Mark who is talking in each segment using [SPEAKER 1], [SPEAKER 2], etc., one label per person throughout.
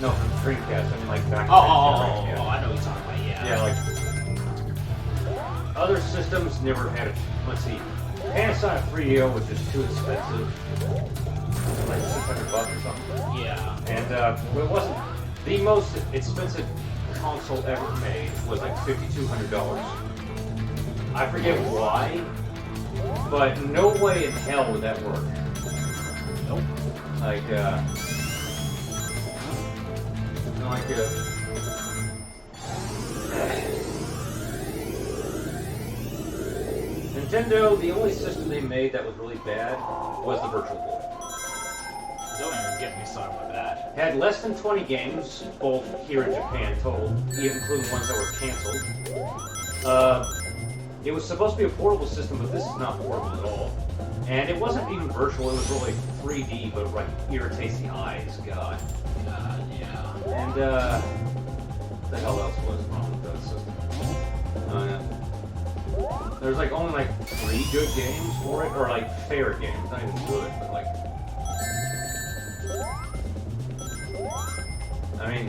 [SPEAKER 1] No, from Dreamcast. I mean, like back.
[SPEAKER 2] Oh, I know what you're talking about. Yeah.
[SPEAKER 1] Yeah, like other systems never had it. Let's see, Panasonic 3DO was just too expensive, like $600 or something.
[SPEAKER 2] Yeah.
[SPEAKER 1] And it wasn't the most expensive console ever made. Was like $5,200. I forget why, but no way in hell would that work.
[SPEAKER 2] Nope.
[SPEAKER 1] Like Nintendo, the only system they made that was really bad was the Virtual Boy.
[SPEAKER 2] Don't even get me started with that.
[SPEAKER 1] Had less than 20 games, both here in Japan total, even including ones that were canceled. It was supposed to be a portable system, but this is not portable at all. And it wasn't even virtual, it was really 3D, but like irritates the eyes, God.
[SPEAKER 2] Yeah.
[SPEAKER 1] And the hell else was wrong with that system? There's like only like 3 good games for it, or like fair games, not even good, but like. I mean,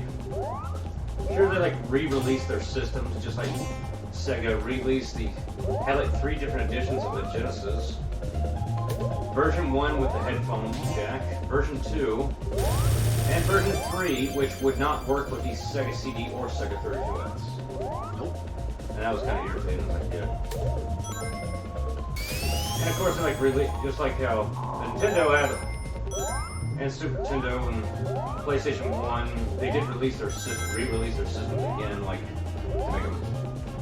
[SPEAKER 1] sure they like re-released their systems, just like Sega released had like 3 different editions of the Genesis. Version 1 with the headphone jack, version 2, and version 3, which would not work with the Sega CD or Sega 32X.
[SPEAKER 2] Nope.
[SPEAKER 1] And that was kind of irritating, like, yeah. And of course, like, really, just like how Nintendo had, and Super Nintendo and PlayStation 1, they did release their re-release their systems again, like, to make them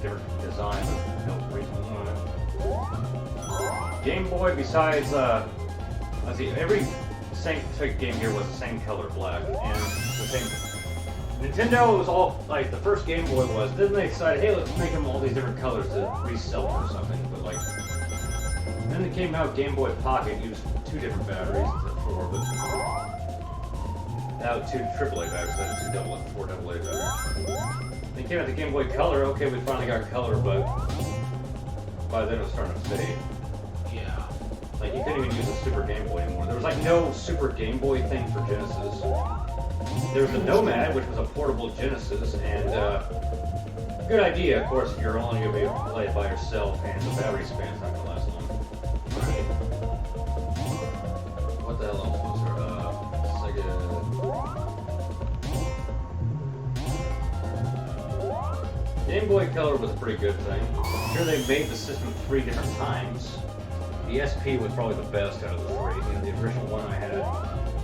[SPEAKER 1] different design, but no reason why. Game Boy, besides, let's see, every Game Gear was the same color, black, and the same. Nintendo was all like the first Game Boy was. Then they decided, hey, let's make them all these different colors to resell them or something. But like, then it came out Game Boy Pocket used 2 different batteries instead of 4, but now 2 AAA batteries instead of 4 AA batteries. Then came out the Game Boy Color. Okay, we finally got color, but by then it was starting to fade.
[SPEAKER 2] Yeah.
[SPEAKER 1] Like, you couldn't even use a Super Game Boy anymore. There was, like, no Super Game Boy thing for Genesis. There was a Nomad, which was a portable Genesis, and, good idea, of course, if you're only going to be able to play it by yourself, and the battery span's not going to last long.
[SPEAKER 2] Right.
[SPEAKER 1] What the hell else was there? Sega... Game Boy Color was a pretty good thing. Sure, they made the system 3 different times. The SP was probably the best out of the 3. You know, the original one I had,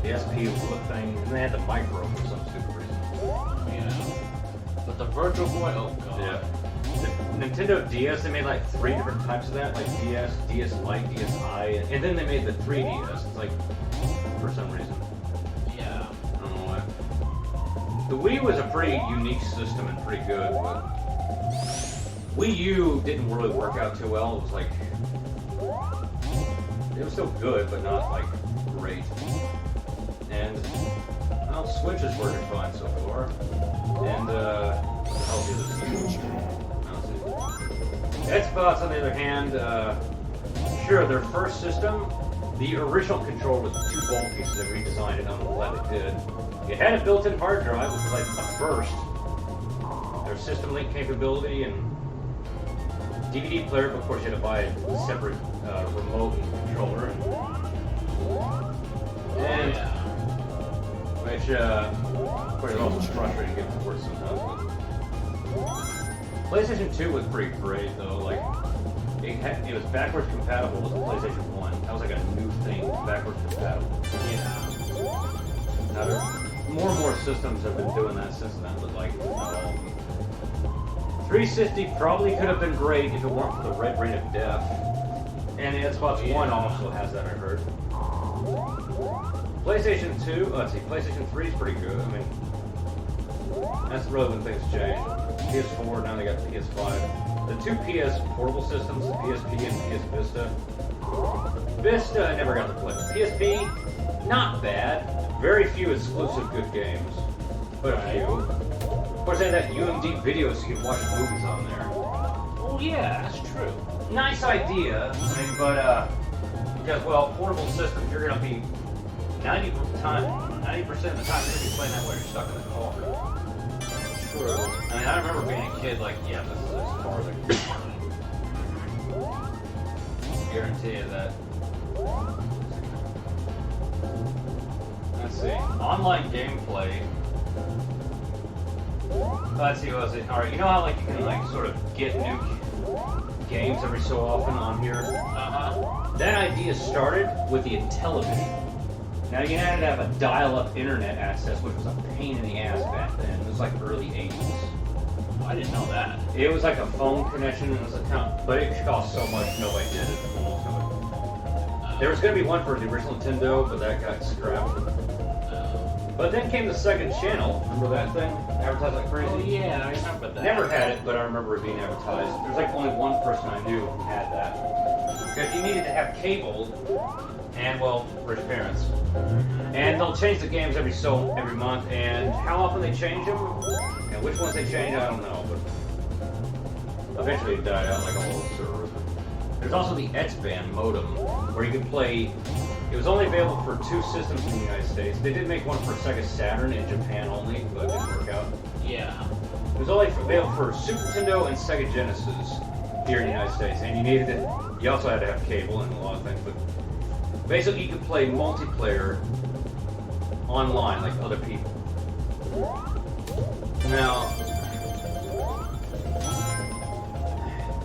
[SPEAKER 1] the SP was the thing, and they had the micro for some stupid reason.
[SPEAKER 2] Yeah. But the Virtual Boy, oh god.
[SPEAKER 1] Yeah. The Nintendo DS, they made like 3 different types of that, like DS, DS Lite, DSi, and then they made the 3DS. It's like, for some reason.
[SPEAKER 2] Yeah.
[SPEAKER 1] I don't know why. The Wii was a pretty unique system and pretty good, but Wii U didn't really work out too well. It was like, it was still good, but not like great. And well, Switch is working fine so far. And I'll do this huge. Xbox, on the other hand, sure, their first system, the original controller was too bulky, so they redesigned it. I'm glad they did. It had a built-in hard drive, which was like a first. Their system link capability and DVD player, but of course you had to buy a separate remote and controller. And which, of course, is also frustrating to get to work sometimes. But PlayStation 2 was pretty great, though. Like, it was backwards compatible with the PlayStation 1. That was like a new thing, backwards compatible.
[SPEAKER 2] Yeah.
[SPEAKER 1] Now, more and more systems have been doing that since then, but like, not all of them. 360 probably could have been great if it weren't for the red ring of death. And the Xbox One also has that, I heard. PlayStation 2, let's see, PlayStation 3 is pretty good. I mean, that's really when things change. PS4, now they got PS5. The 2 PS portable systems, the PSP and PS Vista. Vista, I never got to play. PSP, not bad. Very few exclusive good games, but a few. Of course, they had that UMD video so you can watch movies on there.
[SPEAKER 2] Oh yeah, that's true.
[SPEAKER 1] Nice idea, I mean, but because portable systems, you're gonna be 90% of the time you're gonna be playing that by yourself.
[SPEAKER 2] stuck in the car.
[SPEAKER 1] True.
[SPEAKER 2] I mean, I remember being a kid, like, yeah, this is as far as I can guarantee you that. Let's see. Online gameplay. Let's see, what was it? Alright, you know how, like, you can, like, sort of get new games every so often on here? Uh-huh.
[SPEAKER 1] That idea started with the Intellivision. Now, you had to have a dial-up internet access, which was a pain in the ass back then. It was like early 80s.
[SPEAKER 2] I didn't know that.
[SPEAKER 1] It was like a phone connection, and it was a but it cost so much, nobody did it. Almost nobody. There was going to be one for the original Nintendo, but that got scrapped. But then came the second channel. Remember that thing? Advertised like crazy?
[SPEAKER 2] Oh, yeah, I remember that.
[SPEAKER 1] Never had it, but I remember it being advertised. There's like only one person I knew who had that. Because you needed to have cable and, well, rich parents. And they'll change the games every month, and how often they change them, and which ones they change, I don't know, but eventually it died out like a whole server. There's also the X-Band modem, where you could play. It was only available for 2 systems in the United States. They did make one for Sega Saturn in Japan only, but it didn't work out.
[SPEAKER 2] Yeah.
[SPEAKER 1] It was only available for Super Nintendo and Sega Genesis here in the United States, and you needed it. You also had to have cable and a lot of things, but basically you could play multiplayer online like other people. Now,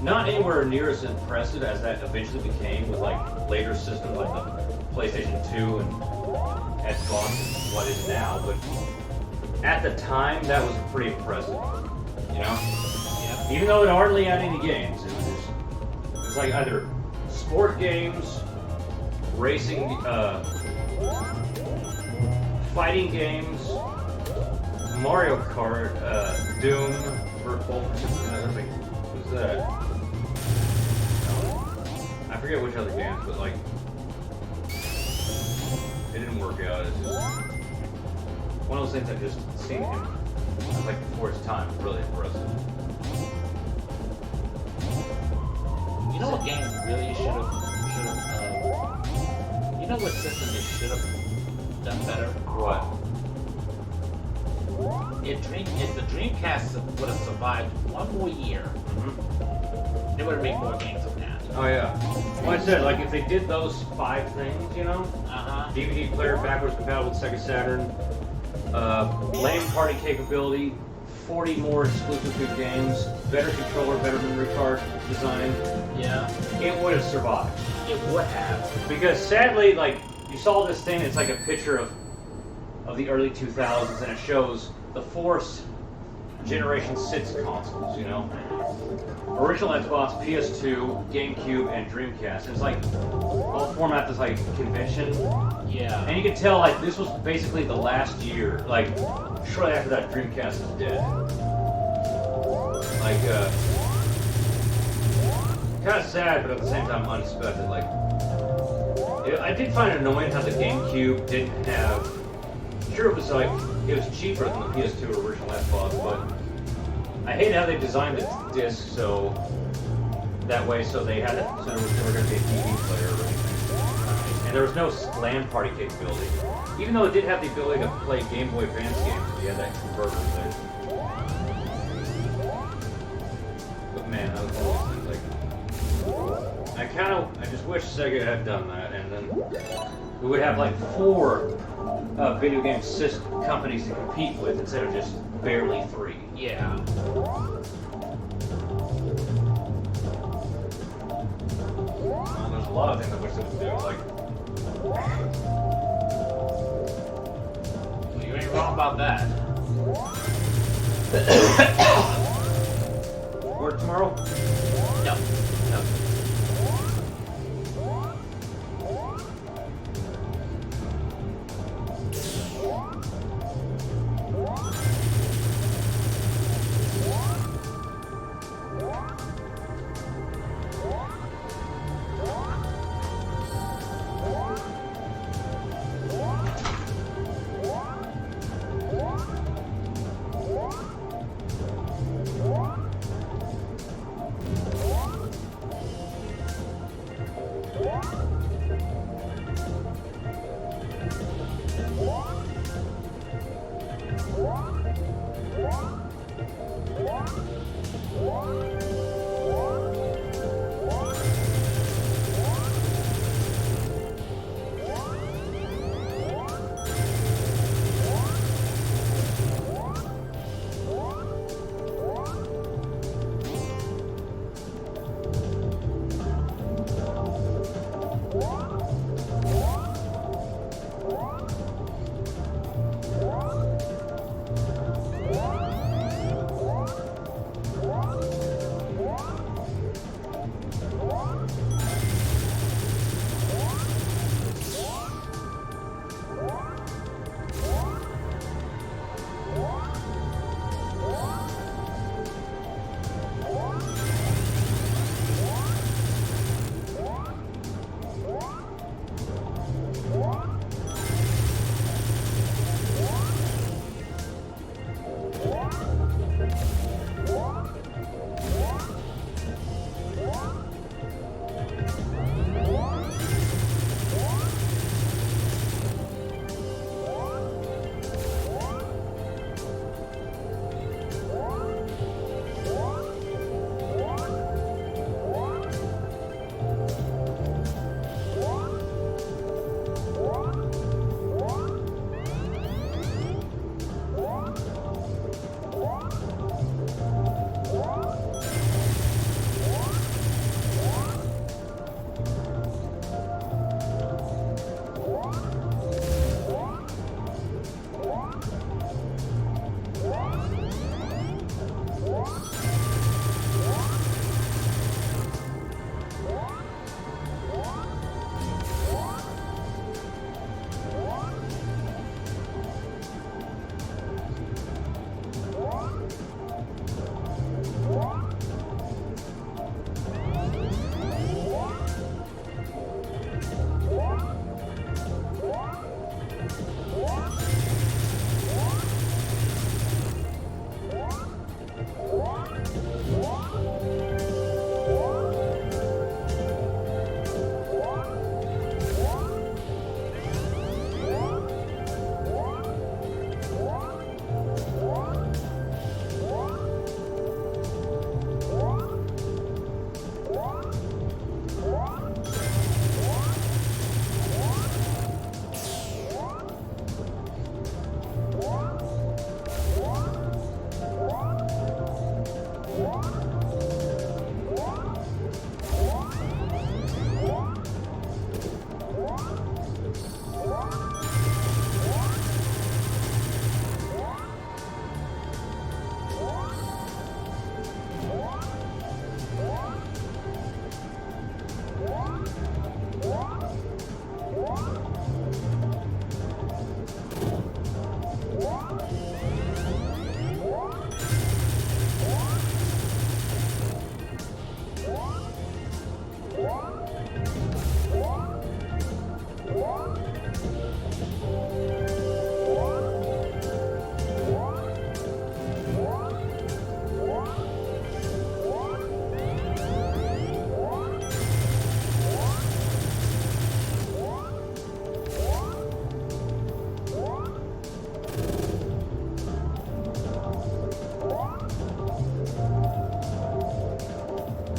[SPEAKER 1] not anywhere near as impressive as that eventually became with like later systems like the PlayStation 2 and Xbox and what is now, but at the time that was pretty impressive, you know?
[SPEAKER 2] Yeah.
[SPEAKER 1] Even though it hardly had any games, it was like either sport games, racing, fighting games, Mario Kart, Doom, what was that? I forget which other games, but like, it didn't work out. It's just one of those things I just seen him. I was like before his time, really impressive.
[SPEAKER 2] You know what game really should have, you know what system they should have done better?
[SPEAKER 1] What?
[SPEAKER 2] If the Dreamcast would have survived one more year, they would have made more games than that.
[SPEAKER 1] Oh yeah. Well, I said, like, if they did those 5 things, you know? DVD player backwards compatible with Sega Saturn, LAN party capability, 40 more exclusive good games, better controller, better memory card design.
[SPEAKER 2] Yeah.
[SPEAKER 1] It would have survived.
[SPEAKER 2] It would have.
[SPEAKER 1] Because sadly, like, you saw this thing, it's like a picture of the early 2000s, and it shows the 4th generation SIDS consoles, you know? Original Xbox, PS2, GameCube, and Dreamcast. It's like all format is like convention.
[SPEAKER 2] Yeah.
[SPEAKER 1] And you can tell like this was basically the last year, like shortly after that Dreamcast is dead. Like kind of sad, but at the same time unexpected. Like I did find it annoying how the GameCube didn't have. Sure, it was like it was cheaper than the PS2 original Xbox, but I hate how they designed the disc so that way, so they had so there was never going to be a DVD player or anything, and there was no LAN party capability. Even though it did have the ability to play Game Boy Advance games, you had that converter thing. But man, that was one of those things. Like, I just wish Sega had done that, and then we would have like 4 video game companies to compete with instead of just barely 3.
[SPEAKER 2] Yeah.
[SPEAKER 1] Well, there's a lot of things I wish they would do, like.
[SPEAKER 2] Well, you ain't wrong about that.
[SPEAKER 1] Work tomorrow?
[SPEAKER 2] No.
[SPEAKER 1] No.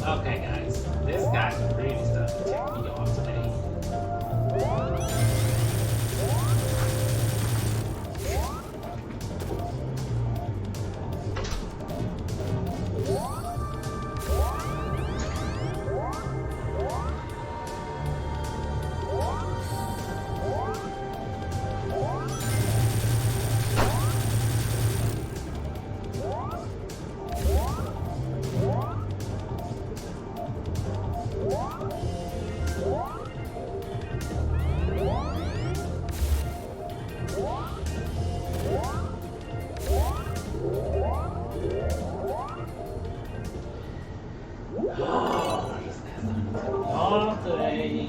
[SPEAKER 3] Okay, guys, this guy's really starting to tick me off today. Oh, this guy's starting to tick me off today.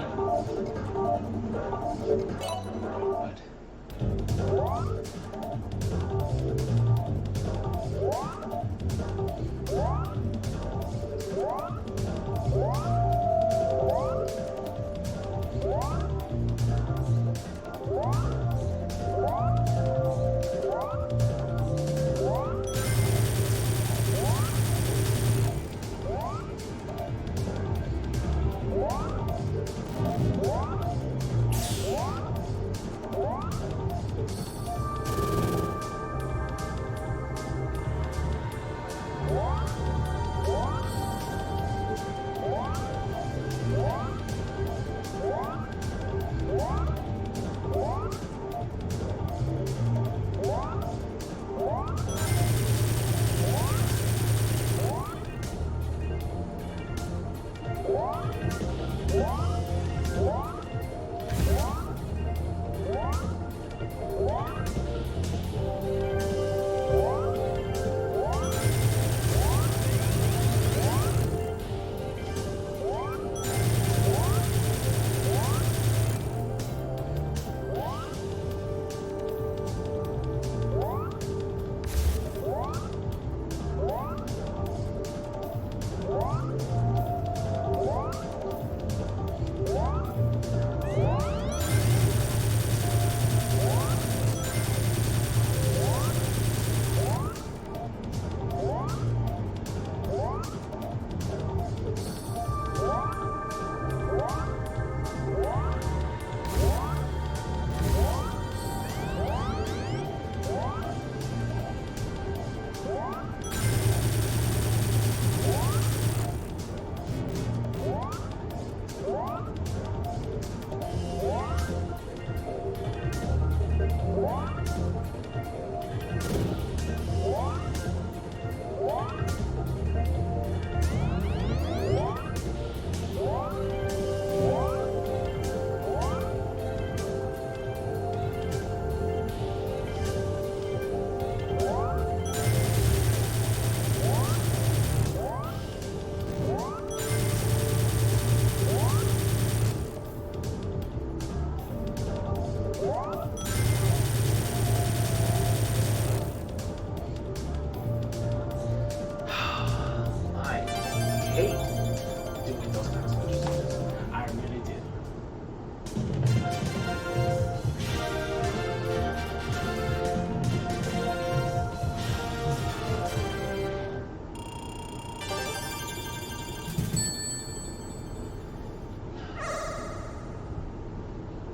[SPEAKER 2] Hate